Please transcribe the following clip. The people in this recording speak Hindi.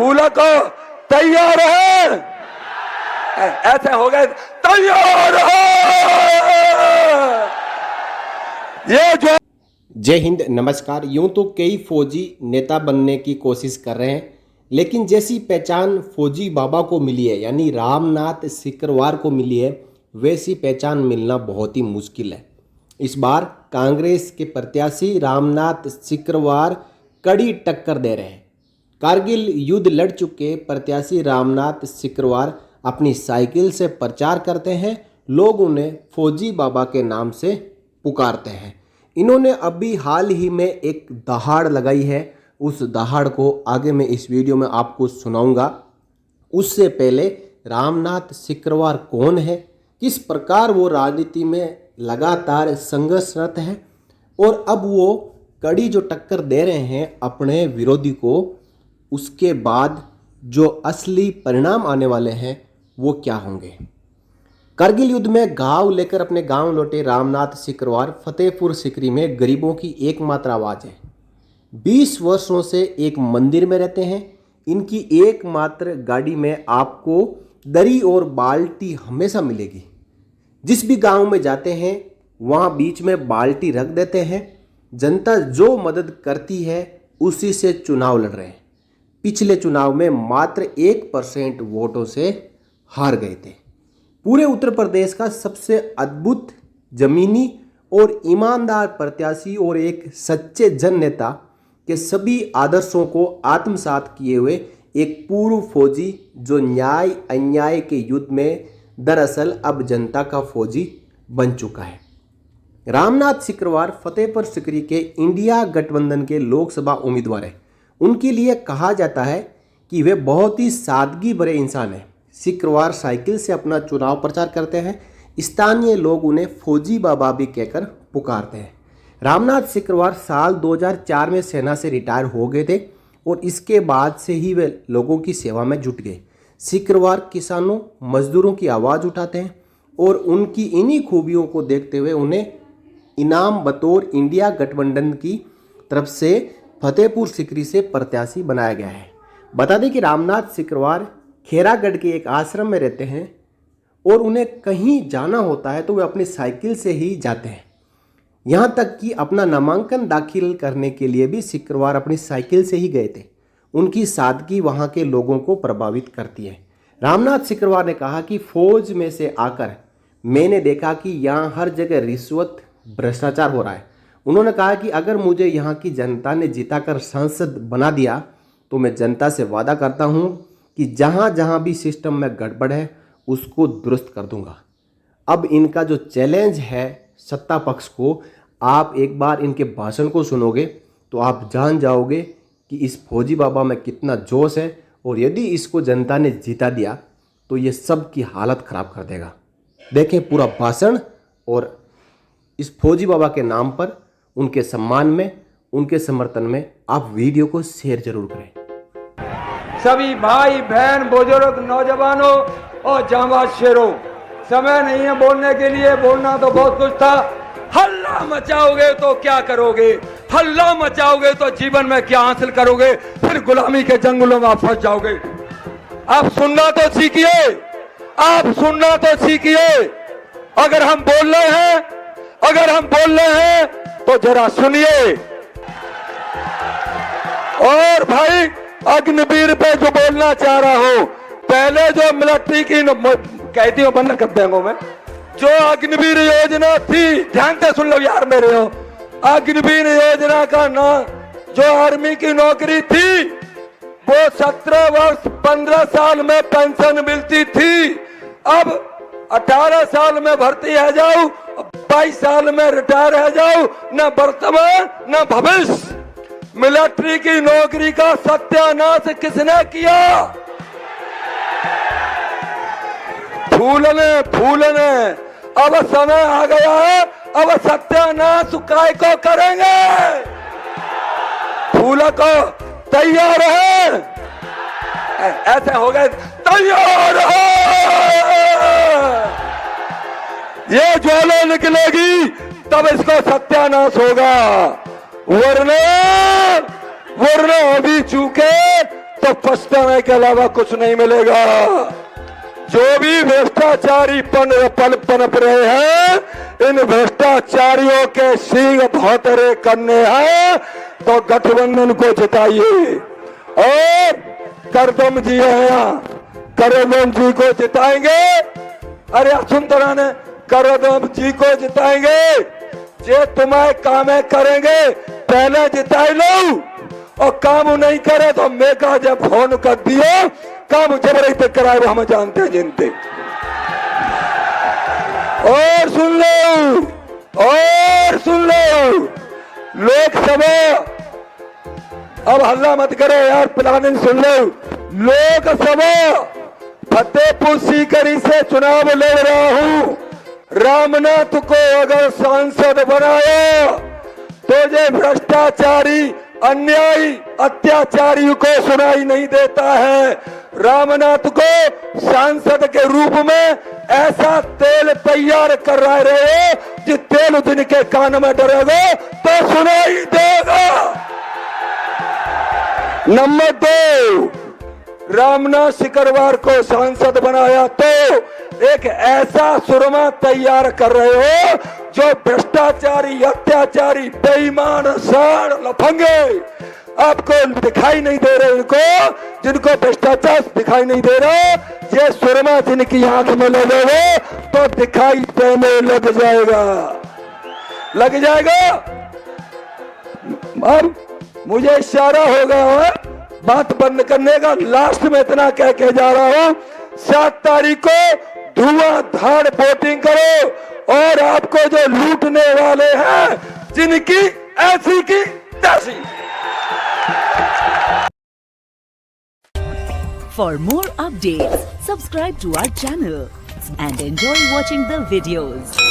फूलों को तैयार है, ऐसे हो गए तैयार है। ये जो जय हिंद, नमस्कार। यूं तो कई फौजी नेता बनने की कोशिश कर रहे हैं, लेकिन जैसी पहचान फौजी बाबा को मिली है, यानी रामनाथ सिकरवार को मिली है, वैसी पहचान मिलना बहुत ही मुश्किल है। इस बार कांग्रेस के प्रत्याशी रामनाथ सिकरवार कड़ी टक्कर दे रहे हैं। कारगिल युद्ध लड़ चुके प्रत्याशी रामनाथ सिकरवार अपनी साइकिल से प्रचार करते हैं। लोग उन्हें फौजी बाबा के नाम से पुकारते हैं। इन्होंने अभी हाल ही में एक दहाड़ लगाई है। उस दहाड़ को आगे मैं इस वीडियो में आपको सुनाऊंगा। उससे पहले रामनाथ सिकरवार कौन है, किस प्रकार वो राजनीति में लगातार संघर्षरत है और अब वो कड़ी जो टक्कर दे रहे हैं अपने विरोधी को, उसके बाद जो असली परिणाम आने वाले हैं वो क्या होंगे। कारगिल युद्ध में घाव लेकर अपने गांव लौटे रामनाथ सिकरवार फतेहपुर सिकरी में गरीबों की एकमात्र आवाज़ है। 20 वर्षों से एक मंदिर में रहते हैं। इनकी एकमात्र गाड़ी में आपको दरी और बाल्टी हमेशा मिलेगी। जिस भी गांव में जाते हैं वहां बीच में बाल्टी रख देते हैं। जनता जो मदद करती है उसी से चुनाव लड़ रहे हैं। पिछले चुनाव में मात्र 1% वोटों से हार गए थे। पूरे उत्तर प्रदेश का सबसे अद्भुत जमीनी और ईमानदार प्रत्याशी और एक सच्चे जन नेता के सभी आदर्शों को आत्मसात किए हुए एक पूर्व फौजी जो न्याय अन्याय के युद्ध में दरअसल अब जनता का फौजी बन चुका है। रामनाथ सिकरवार फतेहपुर सिकरी के इंडिया गठबंधन के लोकसभा उम्मीदवार हैं। उनके लिए कहा जाता है कि वे बहुत ही सादगी भरे इंसान हैं। सिकरवार साइकिल से अपना चुनाव प्रचार करते हैं। स्थानीय लोग उन्हें फौजी बाबा भी कहकर पुकारते हैं। रामनाथ सिकरवार साल 2004 में सेना से रिटायर हो गए थे और इसके बाद से ही वे लोगों की सेवा में जुट गए। सिकरवार किसानों मजदूरों की आवाज़ उठाते हैं और उनकी इन्हीं खूबियों को देखते हुए उन्हें इनाम बतौर इंडिया गठबंधन की तरफ से फतेहपुर सिकरी से प्रत्याशी बनाया गया है। बता दें कि रामनाथ सिकरवार खेरागढ़ के एक आश्रम में रहते हैं और उन्हें कहीं जाना होता है तो वे अपनी साइकिल से ही जाते हैं। यहाँ तक कि अपना नामांकन दाखिल करने के लिए भी सिकरवार अपनी साइकिल से ही गए थे। उनकी सादगी वहाँ के लोगों को प्रभावित करती है। रामनाथ सिकरवार ने कहा कि फौज में से आकर मैंने देखा कि यहाँ हर जगह रिश्वत भ्रष्टाचार हो रहा है। उन्होंने कहा कि अगर मुझे यहाँ की जनता ने जिताकर सांसद बना दिया तो मैं जनता से वादा करता हूँ कि जहाँ जहाँ भी सिस्टम में गड़बड़ है उसको दुरुस्त कर दूंगा। अब इनका जो चैलेंज है सत्ता पक्ष को, आप एक बार इनके भाषण को सुनोगे तो आप जान जाओगे कि इस फौजी बाबा में कितना जोश है और यदि इसको जनता ने जिता दिया तो ये सब की हालत ख़राब कर देगा। देखें पूरा भाषण और इस फौजी बाबा के नाम पर, उनके सम्मान में, उनके समर्थन में आप वीडियो को शेयर जरूर करें। सभी भाई बहन बुजुर्ग नौजवानों और जांबाज शेरों, समय नहीं है बोलने के लिए, बोलना तो बहुत कुछ था। हल्ला मचाओगे तो क्या करोगे, हल्ला मचाओगे तो जीवन में क्या हासिल करोगे, फिर गुलामी के जंगलों में आप फंस जाओगे। आप सुनना तो सीखिए, आप सुनना तो सीखिए। अगर हम बोल रहे हैं तो जरा सुनिए। और भाई अग्निवीर पे जो बोलना चाह रहा हूं, पहले जो मिलिट्री की कहती हूं बंद कर देंगे मैं, जो अग्निवीर योजना थी, ध्यान से सुन लो यार मेरे हो, अग्निवीर योजना का नाम जो आर्मी की नौकरी थी वो 17 वर्ष 15 साल में पेंशन मिलती थी। अब 18 साल में भर्ती है जाओ, 22 साल में रिटायर है जाओ, न वर्तमान न भविष्य। मिलिट्री की नौकरी का सत्यानाश किसने किया? फूलने अब समय आ गया है, अब सत्यानाश काय को करेंगे। फूलों को तैयार है, ऐसे हो गए तैयार है। ये ज्वाला निकलेगी तब इसको सत्यानाश होगा, वरना अभी चूके तो पछताने के अलावा कुछ नहीं मिलेगा। जो भी भ्रष्टाचारी पनप रहे हैं, इन भ्रष्टाचारियों के सींग भौतरे करने हैं तो गठबंधन को जिताइए। और करदम जी है यहाँ, करदम जी को जिताएंगे। अरे सुन तो राने, करदम जी को जिताएंगे। जे तुम्हारे काम करेंगे पहले जिताई लो, और काम नहीं करे तो मेगा जब फोन कर दियो काम जबरदस्ती कराए वो हम जानते हैं जिनते। और सुन लो लोकसभा, अब हल्ला मत करो यार, प्लानिंग सुन लो। लोकसभा फतेहपुर सीकरी से चुनाव लड़ रहा हूं। रामनाथ को अगर सांसद बनाया तो ये भ्रष्टाचारी अन्यायी अत्याचारी को सुनाई नहीं देता है। रामनाथ को सांसद के रूप में ऐसा तेल तैयार कर रहे हो जिस तेल जिनके कान में डरेगा तो सुनाई देगा। नंबर 2, रामनाथ सिकरवार को सांसद बनाया तो एक ऐसा सुरमा तैयार कर रहे हो जो भ्रष्टाचारी अत्याचारी बेईमान साड़ लफंगे आपको दिखाई नहीं दे रहे, जिनको भ्रष्टाचार दिखाई नहीं दे रहा, ये सुरमा जिनकी आंख में लगेगा तो दिखाई देने लग जाएगा। अब मुझे इशारा हो गया है बात बंद करने का। लास्ट में इतना कह के जा रहा हूं, 7 तारीख को धुआंधार वोटिंग करो और आपको जो लूटने वाले हैं जिनकी ऐसी की तैसी। For more updates, subscribe to our channel and enjoy watching the videos.